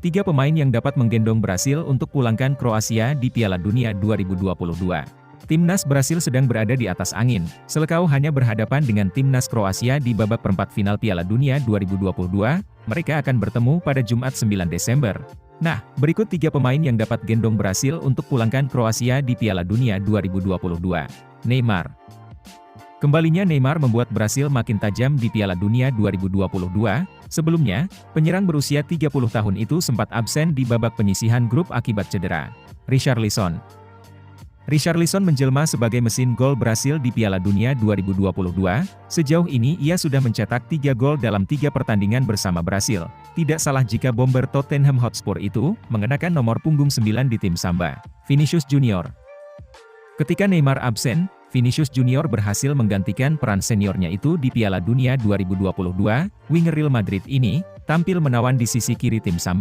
Tiga pemain yang dapat menggendong Brasil untuk pulangkan Kroasia di Piala Dunia 2022. Timnas Brasil sedang berada di atas angin, Seleção hanya berhadapan dengan Timnas Kroasia di babak perempat final Piala Dunia 2022, mereka akan bertemu pada Jumat 9 Desember. Nah, berikut tiga pemain yang dapat gendong Brasil untuk pulangkan Kroasia di Piala Dunia 2022. Neymar. Kembalinya Neymar membuat Brasil makin tajam di Piala Dunia 2022. Sebelumnya, penyerang berusia 30 tahun itu sempat absen di babak penyisihan grup akibat cedera. Richarlison menjelma sebagai mesin gol Brasil di Piala Dunia 2022. Sejauh ini ia sudah mencetak 3 gol dalam 3 pertandingan bersama Brasil. Tidak salah jika bomber Tottenham Hotspur itu mengenakan nomor punggung 9 di tim Samba. Vinicius Junior. Ketika Neymar absen, Vinicius Junior berhasil menggantikan peran seniornya itu di Piala Dunia 2022. Winger Real Madrid ini tampil menawan di sisi kiri tim Samba.